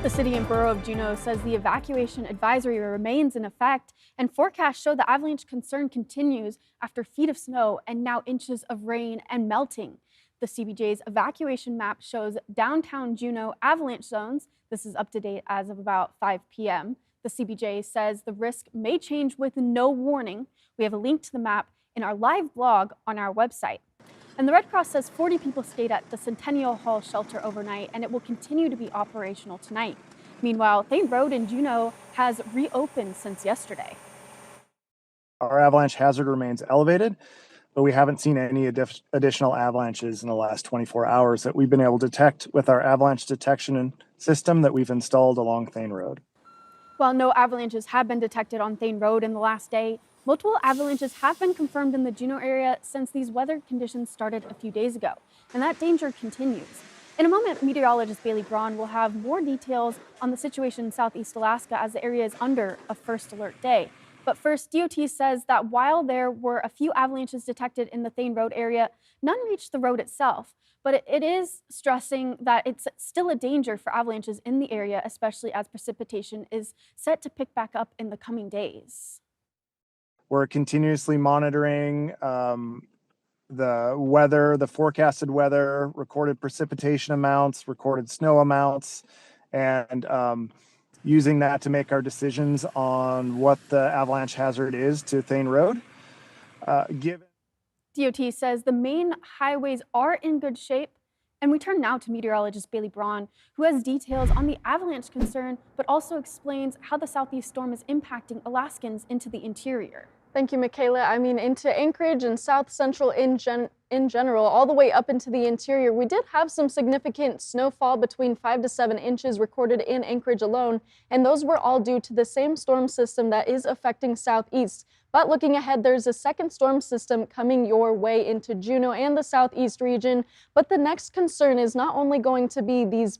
The city and borough of Juneau says the evacuation advisory remains in effect, and forecasts show the avalanche concern continues after feet of snow and now inches of rain and melting. The CBJ's evacuation map shows downtown Juneau avalanche zones. This is up to date as of about 5 p.m. The CBJ says the risk may change with no warning. We have a link to the map in our live blog on our website. And the Red Cross says 40 people stayed at the Centennial Hall shelter overnight, and it will continue to be operational tonight. Meanwhile, Thane Road in Juneau has reopened since yesterday. Our avalanche hazard remains elevated, but we haven't seen any additional avalanches in the last 24 hours that we've been able to detect with our avalanche detection system that we've installed along Thane Road. While no avalanches have been detected on Thane Road in the last day, multiple avalanches have been confirmed in the Juneau area since these weather conditions started a few days ago, and that danger continues. In a moment, meteorologist Bailey Braun will have more details on the situation in southeast Alaska as the area is under a first alert day. But first, DOT says that while there were a few avalanches detected in the Thane Road area, none reached the road itself. But it is stressing that it's still a danger for avalanches in the area, especially as precipitation is set to pick back up in the coming days. We're continuously monitoring the weather, the forecasted weather, recorded precipitation amounts, recorded snow amounts, and using that to make our decisions on what the avalanche hazard is to Thane Road. DOT says the main highways are in good shape. And we turn now to meteorologist Bailey Braun, who has details on the avalanche concern, but also explains how the southeast storm is impacting Alaskans into the interior. Thank you, Michaela. Into Anchorage and South Central in general, all the way up into the interior, we did have some significant snowfall between 5 to 7 inches recorded in Anchorage alone, and those were all due to the same storm system that is affecting southeast. But looking ahead, there's a second storm system coming your way into Juneau and the southeast region. But the next concern is not only going to be this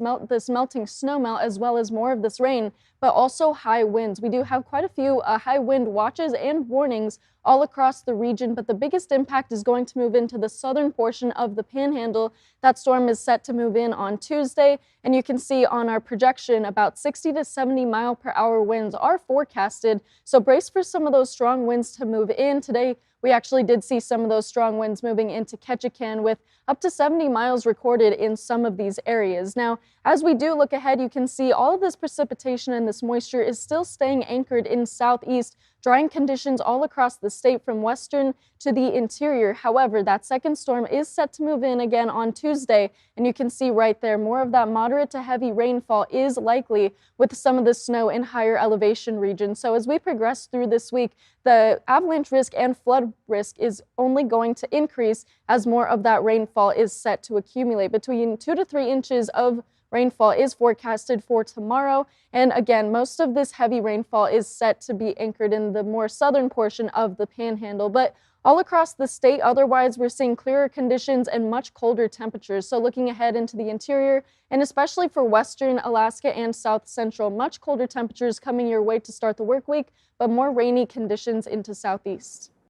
melting snow melt as well as more of this rain, but also high winds. We do have quite a few high wind watches and warnings all across the region, but the biggest impact is going to move into the southern portion of the Panhandle. That storm is set to move in on Tuesday, and you can see on our projection about 60 to 70 mile per hour winds are forecasted. So brace for some of those strong winds to move in. Today, we actually did see some of those strong winds moving into Ketchikan with up to 70 miles recorded in some of these areas. Now, as we do look ahead, you can see all of this precipitation and this moisture is still staying anchored in southeast, drying conditions all across the state from western to the interior. However, that second storm is set to move in again on Tuesday, and you can see right there more of that moderate to heavy rainfall is likely with some of the snow in higher elevation regions. So as we progress through this week, the avalanche risk and flood risk is only going to increase as more of that rainfall is set to accumulate. Between 2 to 3 inches of rainfall is forecasted for tomorrow. And again, most of this heavy rainfall is set to be anchored in the more southern portion of the Panhandle. But all across the state, otherwise, we're seeing clearer conditions and much colder temperatures. So looking ahead into the interior, and especially for western Alaska and south central, much colder temperatures coming your way to start the work week, but more rainy conditions into southeast.